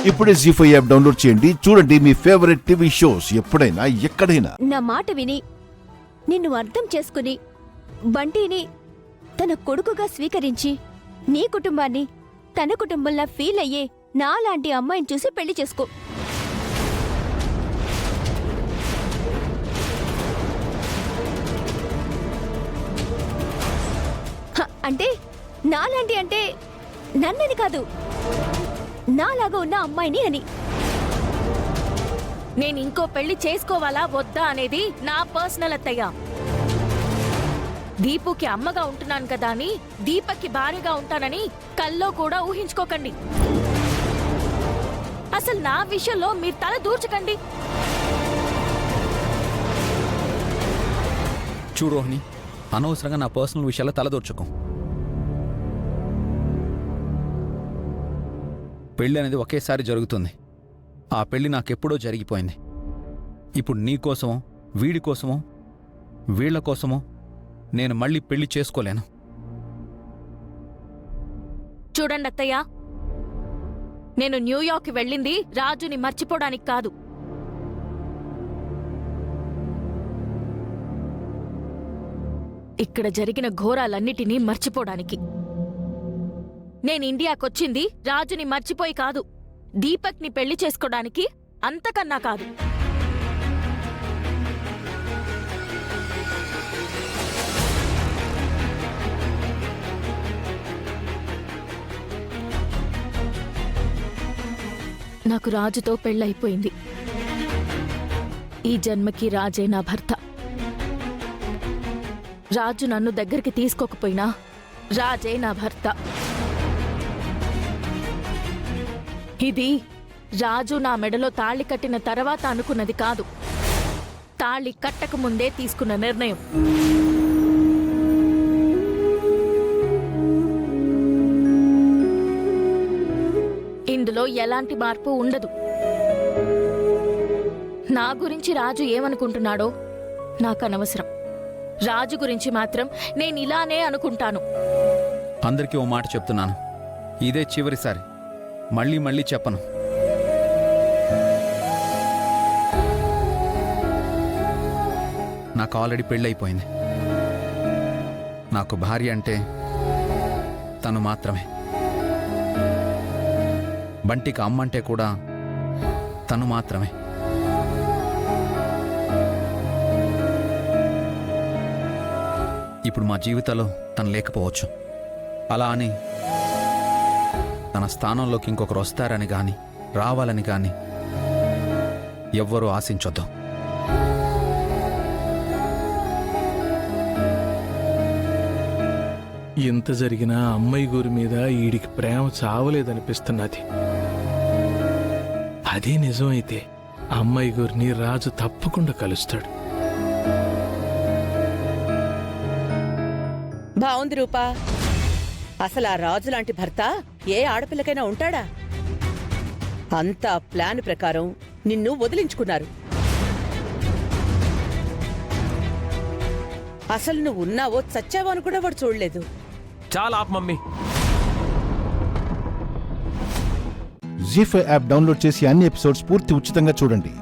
ఇప్పుడే జీ5 app download చేయండి. చూడండి మీ ఫేవరెట్ టీవీ షోస్ ఎప్పుడైనా ఎక్కడైనా. నా మాట విని నిన్ను అర్థం చేసుకుని బంటిని తన కొడుకుగా స్వీకరించి నీ కుటుంబాన్ని తన కుటుంబంలా ఫీల్ అయ్యే నాలాంటి అమ్మాయిని చూసి పెళ్లి చేసుకో. అంటే నాలాంటి అంటే నన్నని కాదు, నాలాగా ఉన్న అమ్మాయిని అని. నేను ఇంకో పెళ్లి చేసుకోవాలా వద్దా అనేది నా పర్సనల్ అత్తయ్య. దీపుకి అమ్మగా ఉంటున్నాను కదా అని దీపక్కి భార్యగా ఉంటానని కల్లో కూడా ఊహించుకోకండి. అసలు నా విషయంలో మీరు తల దూర్చకండి. చూడు రోహిణి, అనవసరంగా నా పర్సనల్ విషయాల్లో తలదూర్చుకో. పెళ్ళి అనేది ఒకేసారి జరుగుతుంది. ఆ పెళ్ళి నాకెప్పుడో జరిగిపోయింది. ఇప్పుడు నీ కోసమో వీడి కోసమో వీళ్ల కోసమో నేను మళ్ళీ పెళ్లి చేసుకోలేను. చూడండి అత్తయ్య, నేను న్యూయార్క్ వెళ్ళింది రాజుని మర్చిపోవడానికి కాదు. ఇక్కడ జరిగిన ఘోరాలన్నిటినీ మర్చిపోవడానికి. నేను ఇండియాకొచ్చింది రాజుని మర్చిపోయి కాదు, దీపక్ని పెళ్లి చేసుకోవడానికి, అంతకన్నా కాదు. నాకు రాజుతో పెళ్ళైపోయింది. ఈ జన్మకి రాజే నా భర్త. రాజు నన్ను దగ్గరికి తీసుకోకపోయినా రాజే నా భర్త. ఇది రాజు నా మెడలో తాళి కట్టిన తర్వాత అనుకున్నది కాదు, తాళి కట్టక ముందే తీసుకున్న నిర్ణయం. ఇందులో ఎలాంటి మార్పు ఉండదు. నా గురించి రాజు ఏమనుకుంటున్నాడో నాకు అనవసరం. రాజు గురించి మాత్రం నేను ఇలానే అనుకుంటాను. అందరికీ ఓ మాట చెప్తున్నాను, ఇదే చివరిసారి. మళ్ళీ మళ్ళీ చెప్పను. నాకు ఆల్రెడీ పెళ్ళైపోయింది. నాకు భార్య అంటే తను మాత్రమే. బంటికి అమ్మంటే కూడా తను మాత్రమే. ఇప్పుడు మా జీవితాల్లో తను లేకపోవచ్చు. అలా అని తన స్థానంలోకి ఇంకొకరు వస్తారని గాని రావాలని గాని ఎవ్వరూ ఆశించొద్దు. ఎంత జరిగినా అమ్మాయి గురి మీద ఈడికి ప్రేమ చావలేదనిపిస్తున్నది. అదే నిజమైతే అమ్మాయి గురిని రాజు తప్పకుండా కలుస్తాడు. బావుంది రూపా. అసలు ఆ రాజు లాంటి భర్త ఏ ఆడపిల్లకైనా ఉంటాడా? అంతా ప్లాన్ ప్రకారం నిన్ను వదిలించుకున్నారు. అసలు నువ్వు ఉన్నావో చచ్చావో అని కూడా వాడు చూడలేదు. చాలా ఆప్ మమ్మీ. జీ5 యాప్ డౌన్లోడ్ చేసి అన్ని ఎపిసోడ్స్ పూర్తి ఉచితంగా చూడండి.